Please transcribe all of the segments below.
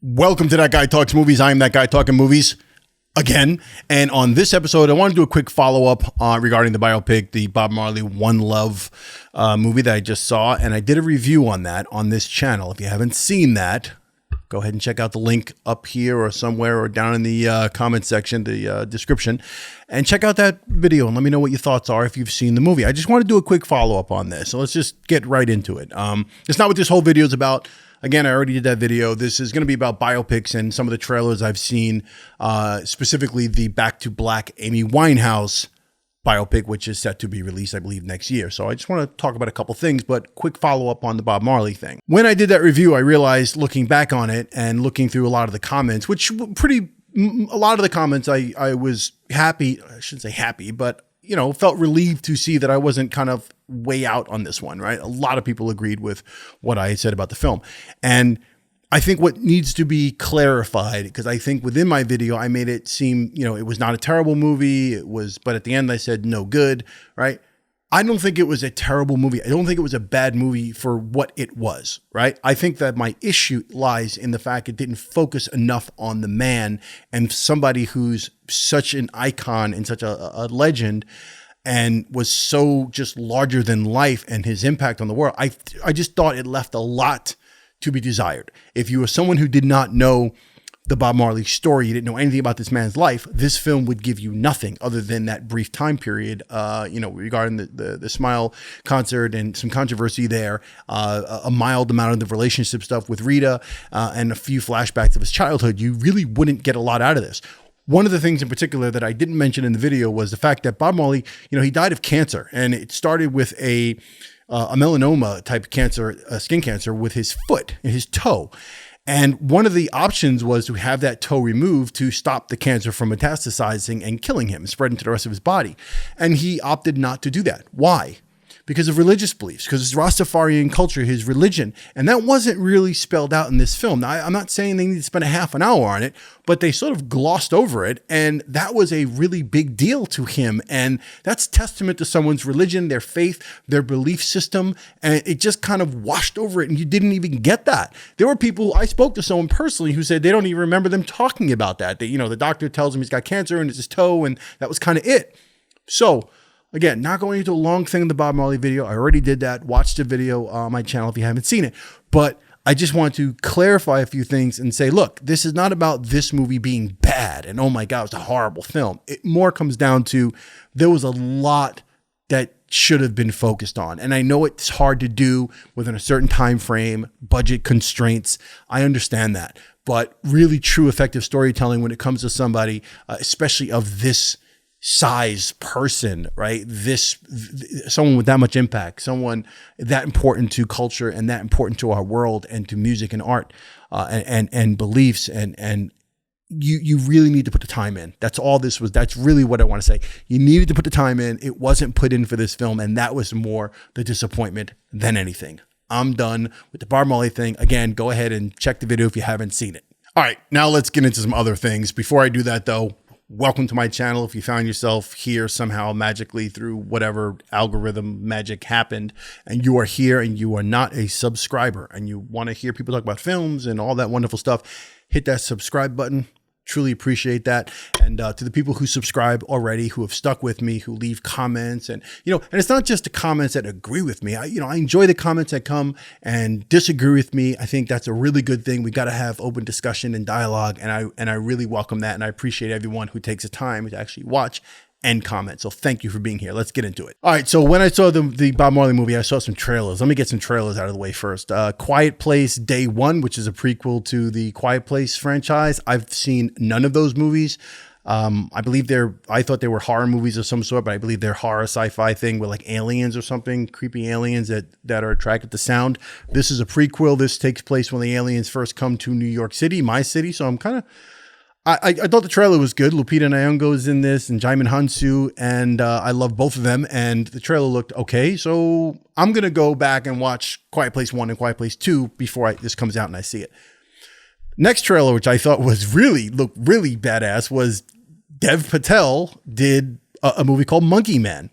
Welcome to That Guy Talks Movies. I am that guy talking movies again. And on this episode, I want to do a quick follow-up regarding the biopic, the Bob Marley One Love movie that I just saw. And I did a review on that on this channel. If you haven't seen that, go ahead and check out the link up here or somewhere or down in the comment section, the description, and check out that video and let me know what your thoughts are if you've seen the movie. I just want to do a quick follow-up on this. So let's just get right into it. It's not what this whole video is about. Again, I already did that video. This is going to be about biopics and some of the trailers I've seen, specifically the Back to Black Amy Winehouse biopic, which is set to be released, I believe, next year. So I just want to talk about a couple things, but quick follow-up on the Bob Marley thing. When I did that review, I realized, looking back on it and looking through a lot of the comments, a lot of the comments I was happy, I shouldn't say happy, but felt relieved to see that I wasn't kind of way out on this one, right? A lot of people agreed with what I had said about the film. And I think what needs to be clarified, because I think within my video, I made it seem, it was not a terrible movie. But at the end I said no good, right? I don't think it was a terrible movie. I don't think it was a bad movie for what it was, right? I think that my issue lies in the fact it didn't focus enough on the man and somebody who's such an icon and such a legend and was so just larger than life and his impact on the world. I just thought it left a lot to be desired. If you were someone who did not know the Bob Marley story, you didn't know anything about this man's life, this film would give you nothing other than that brief time period, regarding the Smile concert and some controversy there, a mild amount of the relationship stuff with Rita, and a few flashbacks of his childhood. You really wouldn't get a lot out of this. One of the things in particular that I didn't mention in the video was the fact that Bob Marley, he died of cancer, and it started with a melanoma type cancer, skin cancer with his foot and his toe. And one of the options was to have that toe removed to stop the cancer from metastasizing and killing him, spreading to the rest of his body. And he opted not to do that. Why? Because of religious beliefs, because it's Rastafarian culture, his religion. And that wasn't really spelled out in this film. Now, I'm not saying they need to spend a half an hour on it, but they sort of glossed over it. And that was a really big deal to him. And that's testament to someone's religion, their faith, their belief system. And it just kind of washed over it. And you didn't even get that. There were people, I spoke to someone personally who said they don't even remember them talking about that. The doctor tells him he's got cancer and it's his toe. And that was kind of it. So, again, not going into a long thing in the Bob Marley video. I already did that. Watch the video on my channel if you haven't seen it. But I just want to clarify a few things and say, look, this is not about this movie being bad and, oh my God, it's a horrible film. It more comes down to there was a lot that should have been focused on. And I know it's hard to do within a certain time frame, budget constraints. I understand that. But really true effective storytelling when it comes to somebody, especially of this size person, right? Someone with that much impact, someone that important to culture and that important to our world and to music and art, and beliefs. And you really need to put the time in. That's all this was. That's really what I want to say. You needed to put the time in. It wasn't put in for this film. And that was more the disappointment than anything. I'm done with the Bob Marley thing. Again, go ahead and check the video if you haven't seen it. All right, now let's get into some other things. Before I do that though, welcome to my channel. If you found yourself here somehow magically through whatever algorithm magic happened and you are here and you are not a subscriber and you want to hear people talk about films and all that wonderful stuff, hit that subscribe button. Truly appreciate that. And to the people who subscribe already, who have stuck with me, who leave comments and, and it's not just the comments that agree with me. I enjoy the comments that come and disagree with me. I think that's a really good thing. We got to have open discussion and dialogue. And I really welcome that. And I appreciate everyone who takes the time to actually watch and comment. So thank you for being here. Let's get into it. All right. So when I saw the Bob Marley movie, I saw some trailers. Let me get some trailers out of the way first. Quiet Place Day One, which is a prequel to the Quiet Place franchise. I've seen none of those movies. I thought they were horror movies of some sort, but I believe they're horror sci-fi thing with like aliens or something, creepy aliens that are attracted to sound. This is a prequel. This takes place when the aliens first come to New York City, my city. So I'm kind of, I thought the trailer was good. Lupita Nyong'o is in this and Jaimin Hansu, and I love both of them. And the trailer looked okay. So I'm going to go back and watch Quiet Place 1 and Quiet Place 2 before this comes out and I see it. Next trailer, which I thought looked really badass, was Dev Patel did a movie called Monkey Man.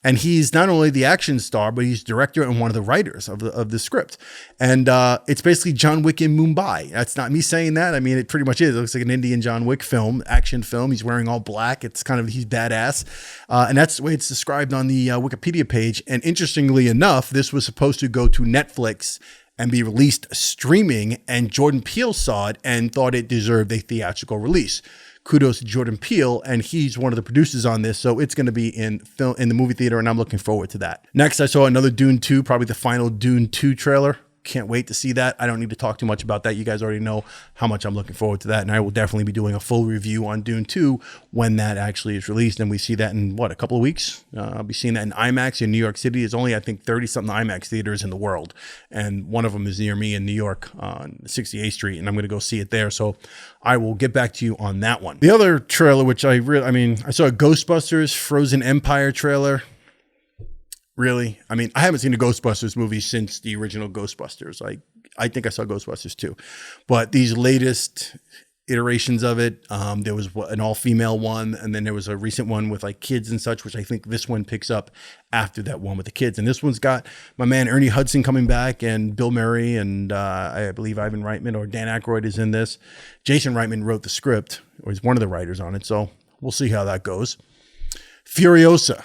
And he's not only the action star, but he's director and one of the writers of the script. And it's basically John Wick in Mumbai. That's not me saying that. I mean, it pretty much is. It looks like an Indian John Wick film, action film. He's wearing all black. It's kind of, he's badass. And that's the way it's described on the Wikipedia page. And interestingly enough, this was supposed to go to Netflix and be released streaming, and Jordan Peele saw it and thought it deserved a theatrical release. Kudos to Jordan Peele, and he's one of the producers on this, so it's going to be in the movie theater, and I'm looking forward to that. Next, I saw another Dune 2, probably the final Dune 2 trailer. Can't wait to see that. I don't need to talk too much about that. You guys already know how much I'm looking forward to that, and I will definitely be doing a full review on Dune 2 when that actually is released, and we see that in, a couple of weeks? I'll be seeing that in IMAX in New York City. There's only, I think, 30-something IMAX theaters in the world, and one of them is near me in New York on 68th Street, and I'm going to go see it there, so I will get back to you on that one. The other trailer, which I saw a Ghostbusters Frozen Empire trailer. Really? I mean, I haven't seen a Ghostbusters movie since the original Ghostbusters. I think I saw Ghostbusters 2. But these latest iterations of it, there was an all-female one, and then there was a recent one with like kids and such, which I think this one picks up after that one with the kids. And this one's got my man Ernie Hudson coming back, and Bill Murray, and I believe Ivan Reitman or Dan Aykroyd is in this. Jason Reitman wrote the script, or he's one of the writers on it, so we'll see how that goes. Furiosa.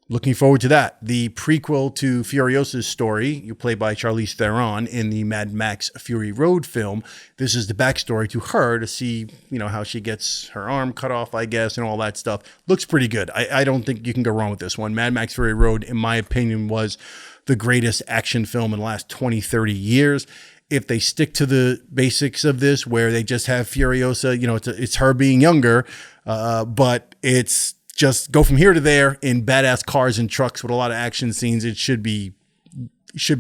Looking forward to that. The prequel to Furiosa's story, you play by Charlize Theron in the Mad Max Fury Road film. This is the backstory to her to see, how she gets her arm cut off, I guess, and all that stuff. Looks pretty good. I don't think you can go wrong with this one. Mad Max Fury Road, in my opinion, was the greatest action film in the last 20, 30 years. If they stick to the basics of this, where they just have Furiosa, it's her being younger, but it's just go from here to there in badass cars and trucks with a lot of action scenes. It should be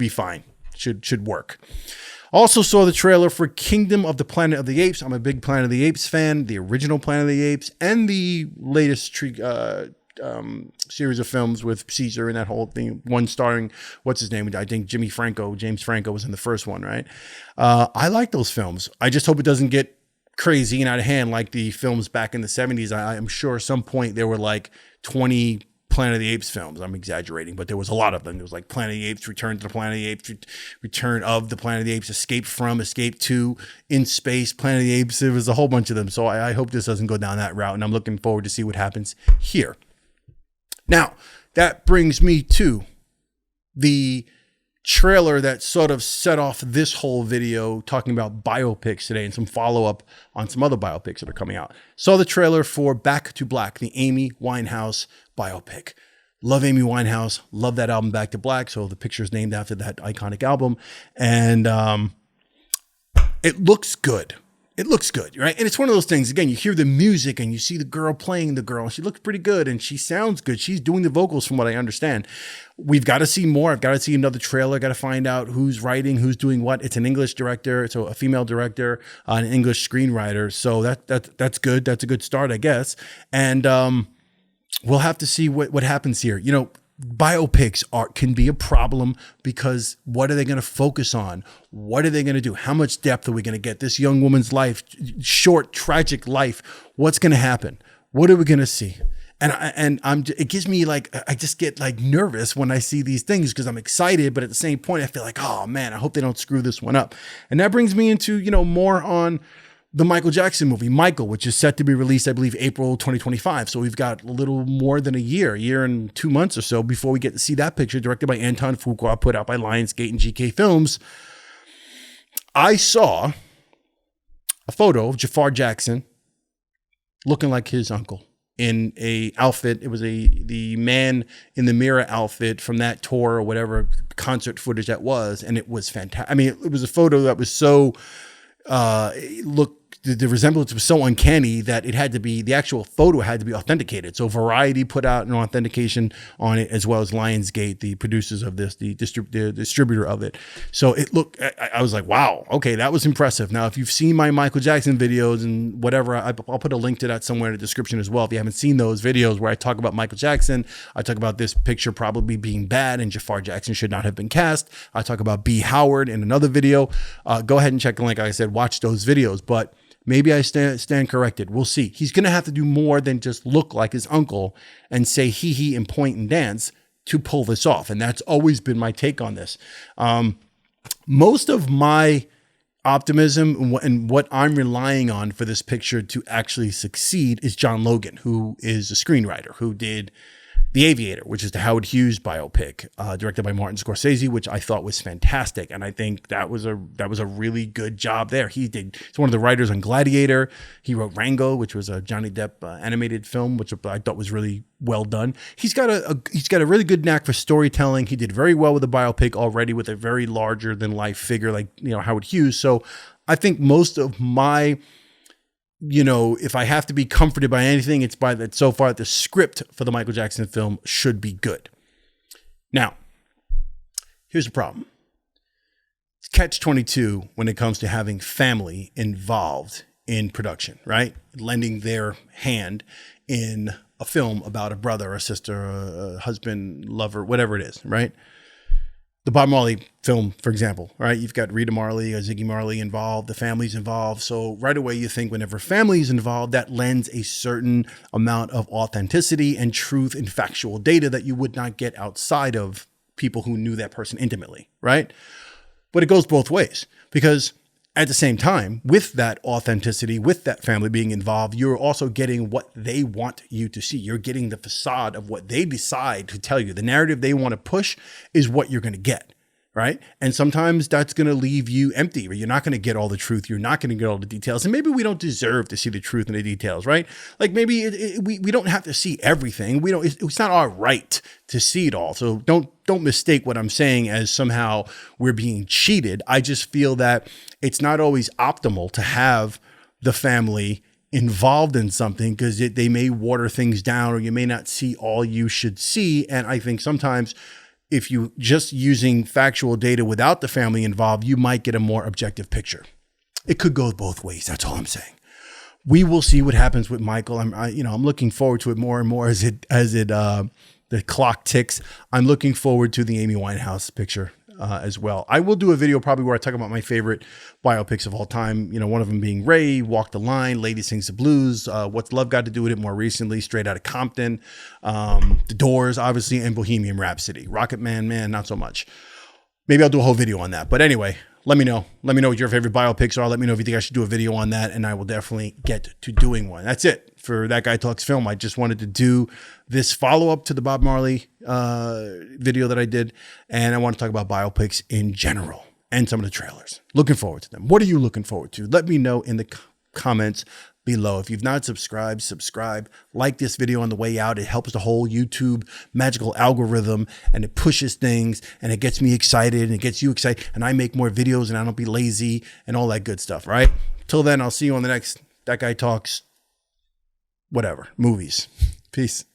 fine. Should work. Also saw the trailer for Kingdom of the Planet of the Apes. I'm a big Planet of the Apes fan. The original Planet of the Apes and the latest series of films with Caesar and that whole thing. One starring, what's his name? I think James Franco was in the first one, right? I like those films. I just hope it doesn't get crazy and out of hand like the films back in the 70s. I am sure at some point there were like 20 Planet of the Apes films. I'm exaggerating, but there was a lot of them. There was like Planet of the Apes, Return to the Planet of the Apes, Return of the Planet of the Apes, Escape from, Escape to, In Space, Planet of the Apes. There was a whole bunch of them. So I hope this doesn't go down that route, and I'm looking forward to see what happens here. Now, that brings me to the trailer that sort of set off this whole video, talking about biopics today and some follow-up on some other biopics that are coming out. Saw the trailer for Back to Black, the Amy Winehouse biopic. Love Amy Winehouse. Love that album Back to Black. So the picture is named after that iconic album. And it looks good. It looks good, right? And it's one of those things, again, you hear the music and you see the girl playing the girl. She looks pretty good and she sounds good. She's doing the vocals from what I understand. We've got to see more. I've got to see another trailer. Got to find out who's writing, who's doing what. It's an English director, so a female director, an English screenwriter. So that's good. That's a good start, I guess. And we'll have to see what happens here. Biopics can be a problem because what are they going to focus on? What are they going to do? How much depth are we going to get? This young woman's life, short, tragic life. What's going to happen? What are we going to see? And it gives me I just get nervous when I see these things because I'm excited, but at the same point I feel like, oh man, I hope they don't screw this one up. And that brings me into, more on the Michael Jackson movie, Michael, which is set to be released, I believe, April 2025. So we've got a little more than a year and 2 months or so before we get to see that picture, directed by Anton Fuqua, put out by Lionsgate and GK Films. I saw a photo of Jafar Jackson looking like his uncle in a outfit. It was the Man in the Mirror outfit from that tour or whatever concert footage that was, and it was fantastic. I mean, it was a photo that was so the resemblance was so uncanny that the actual photo had to be authenticated. So Variety put out an authentication on it, as well as Lionsgate, the producers of this, the distributor of it. So I was like, wow, okay, that was impressive. Now, if you've seen my Michael Jackson videos and whatever, I'll put a link to that somewhere in the description as well. If you haven't seen those videos where I talk about Michael Jackson, I talk about this picture probably being bad and Jafar Jackson should not have been cast. I talk about B. Howard in another video. Go ahead and check the link. Like I said, watch those videos, but maybe I stand corrected. We'll see. He's going to have to do more than just look like his uncle and say hee and point and dance. to pull this off. And that's always been my take on this. Most of my optimism and what I'm relying on for this picture to actually succeed is John Logan, who is a screenwriter who did The Aviator, which is the Howard Hughes biopic, directed by Martin Scorsese, which I thought was fantastic. And I think that was a really good job there. He's one of the writers on Gladiator. He wrote Rango, which was a Johnny Depp animated film, which I thought was really well done. He's got a really good knack for storytelling. He did very well with the biopic already with a very larger than life figure like, Howard Hughes. So I think most of my, if I have to be comforted by anything, it's by that so far the script for the Michael Jackson film should be good. Now, here's the problem. It's catch-22 when it comes to having family involved in production, right? Lending their hand in a film about a brother, a sister, a husband, lover, whatever it is, right? The Bob Marley film, for example, right? You've got Rita Marley, Ziggy Marley involved, the family's involved. So right away you think whenever family is involved, that lends a certain amount of authenticity and truth and factual data that you would not get outside of people who knew that person intimately, right? But it goes both ways because at the same time, with that authenticity, with that family being involved, you're also getting what they want you to see. You're getting the facade of what they decide to tell you. The narrative they want to push is what you're going to get, right? And sometimes that's going to leave you empty, or you're not going to get all the truth. You're not going to get all the details. And maybe we don't deserve to see the truth and the details, right? Like maybe we don't have to see everything. It's not our right to see it all. So don't mistake what I'm saying as somehow we're being cheated. I just feel that it's not always optimal to have the family involved in something because they may water things down or you may not see all you should see. And I think sometimes if you just using factual data without the family involved, you might get a more objective picture. It could go both ways. That's all I'm saying. We will see what happens with Michael. I'm looking forward to it more and more as the clock ticks. I'm looking forward to the Amy Winehouse picture as well. I will do a video probably where I talk about my favorite biopics of all time. One of them being Ray, Walk the Line, Lady Sings the Blues, What's Love Got to Do with It more recently, Straight Outta Compton, The Doors, obviously, and Bohemian Rhapsody. Rocket Man, not so much. Maybe I'll do a whole video on that. But anyway, let me know. Let me know what your favorite biopics are. Let me know if you think I should do a video on that, and I will definitely get to doing one. That's it for That Guy Talks Film. I just wanted to do this follow-up to the Bob Marley video that I did, and I want to talk about biopics in general and some of the trailers. Looking forward to them. What are you looking forward to? Let me know in the comments below. If you've not subscribed, subscribe. Like this video on the way out. It helps the whole YouTube magical algorithm, and it pushes things, and it gets me excited, and it gets you excited, and I make more videos, and I don't be lazy, and all that good stuff, right? Till then, I'll see you on the next That Guy Talks, whatever, movies. Peace.